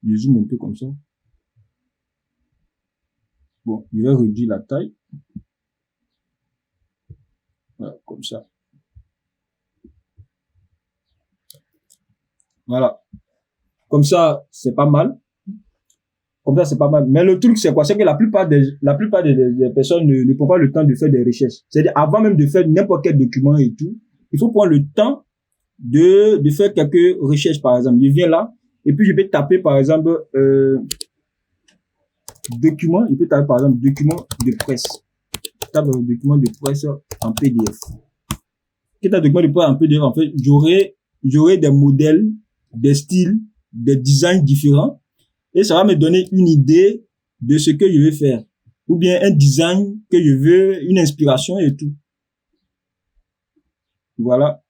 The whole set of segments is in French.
Je zoome un peu comme ça. Bon, je vais réduire la taille. Voilà, comme ça. Voilà. Comme ça, c'est pas mal. Comme ça, c'est pas mal. Mais le truc, c'est quoi? C'est que la plupart des personnes ne prennent pas le temps de faire des recherches. C'est-à-dire, avant même de faire n'importe quel document et tout, il faut prendre le temps de faire quelques recherches, par exemple. Je viens là, et puis je vais taper, par exemple, document. Je peux taper, par exemple, document de presse. Je tape un document de presse en PDF. Quand un document de presse en PDF, en fait, j'aurai des modèles, des styles, des designs différents. Et ça va me donner une idée de ce que je vais faire. Ou bien un design que je veux, une inspiration et tout. Voilà.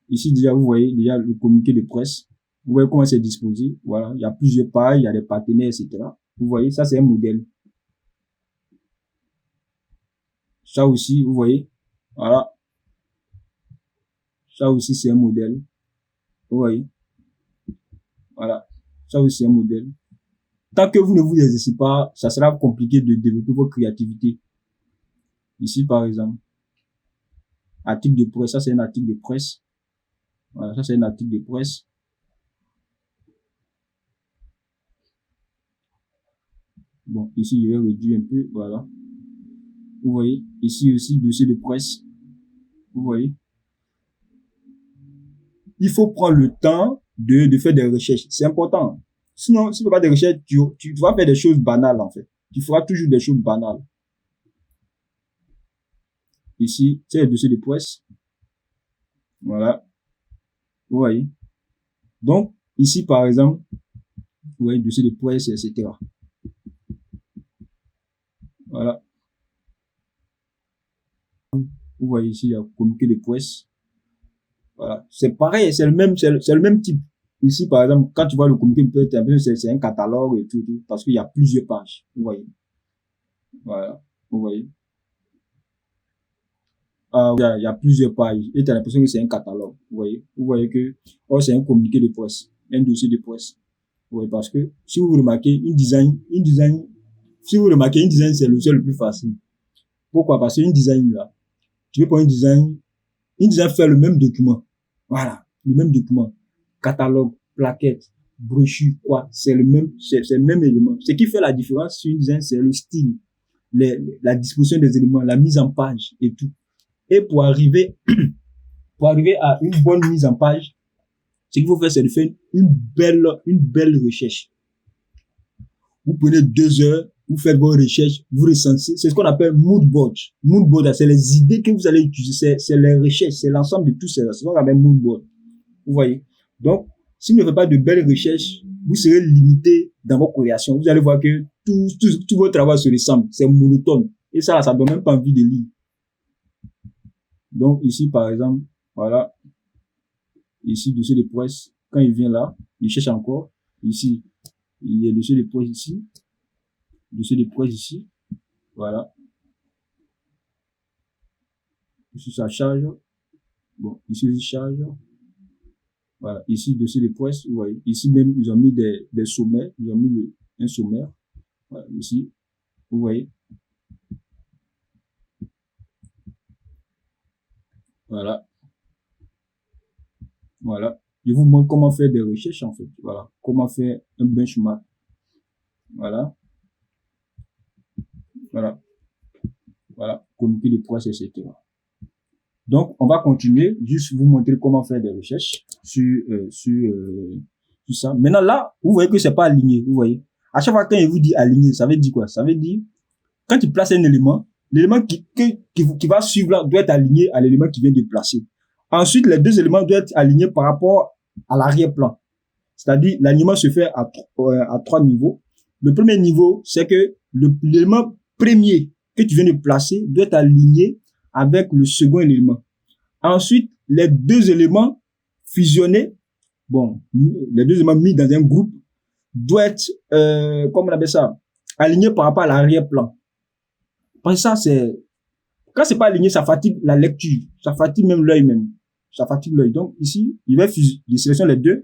Ici, déjà, vous voyez, déjà, le communiqué de presse. Vous voyez comment c'est disposé. Voilà. Il y a plusieurs pages, il y a des partenaires, etc. Vous voyez, ça, c'est un modèle. Ça aussi, vous voyez. Voilà. Ça aussi, c'est un modèle. Vous voyez. Voilà. Ça aussi, c'est un modèle. Tant que vous ne vous exercez pas, ça sera compliqué de développer votre créativité. Ici, par exemple. Article de presse. Ça, c'est un article de presse. Voilà, ça c'est un article de presse. Bon, ici, je vais réduire un peu, voilà. Vous voyez, ici aussi, dossier de presse. Vous voyez. Il faut prendre le temps de faire des recherches. C'est important. Sinon, si tu ne fais pas des recherches, tu vas faire des choses banales, en fait. Tu feras toujours des choses banales. Ici, c'est le dossier de presse. Voilà. Vous voyez. Donc, ici, par exemple, vous voyez, dossier de presse, etc. Voilà. Vous voyez ici, il y a communiqué de presse. Voilà. C'est pareil, c'est le même type. Ici, par exemple, quand tu vois le communiqué de presse, c'est un catalogue et tout, parce qu'il y a plusieurs pages. Vous voyez. Voilà. Vous voyez. Il y a plusieurs pages. Et tu as l'impression que c'est un catalogue. Vous voyez. Vous voyez que, oh, c'est un communiqué de presse. Un dossier de presse. Vous voyez, parce que, si vous remarquez, si vous remarquez, une design, c'est le seul le plus facile. Pourquoi? Parce qu'une design, là, tu veux prendre une design fait le même document. Voilà. Le même document. Catalogue, plaquette, brochure, quoi. C'est le même élément. Ce qui fait la différence sur une design, c'est le style, la disposition des éléments, la mise en page et tout. Et pour arriver à une bonne mise en page, ce qu'il faut faire, c'est de faire une belle recherche. Vous prenez 2 heures, vous faites vos recherches, vous recensez. C'est ce qu'on appelle mood board. Mood board, c'est les idées que vous allez utiliser, c'est les recherches, c'est l'ensemble de tout ça. C'est ce qu'on appelle mood board. Vous voyez. Donc, si vous ne faites pas de belles recherches, vous serez limité dans vos créations. Vous allez voir que tout votre travail se ressemble. C'est monotone. Et ça donne même pas envie de lire. Donc, ici, par exemple, voilà. Ici, dossier de presse. Quand il vient là, il cherche encore. Ici, il y a dossier de presse ici. Dossier de presse ici. Voilà. Ici, ça charge. Bon, ici, il charge. Voilà. Ici, dossier de presse. Vous voyez. Ici, même, ils ont mis des sommets. Ils ont mis un sommaire. Voilà. Ici. Vous voyez. Voilà. Voilà. Je vous montre comment faire des recherches, en fait. Voilà. Comment faire un benchmark. Voilà. Voilà. Voilà. Communiqué de presse, etc. Donc, on va continuer. Juste vous montrer comment faire des recherches sur ça. Maintenant, là, vous voyez que c'est pas aligné. Vous voyez. À chaque fois, quand il vous dit aligné, ça veut dire quoi? Ça veut dire, quand tu places un élément, l'élément qui va suivre là doit être aligné à l'élément qui vient de placer. Ensuite, les 2 éléments doivent être alignés par rapport à l'arrière-plan. C'est-à-dire, l'alignement se fait à 3 niveaux. Le premier niveau, c'est que l'élément premier que tu viens de placer doit être aligné avec le second élément. Ensuite, les 2 éléments fusionnés, les 2 éléments mis dans un groupe doivent être, comment on appelle ça, alignés par rapport à l'arrière-plan. Parce que ça, quand c'est pas aligné, ça fatigue la lecture, ça fatigue même l'œil même. Ça fatigue l'œil. Donc ici, je sélectionne les 2.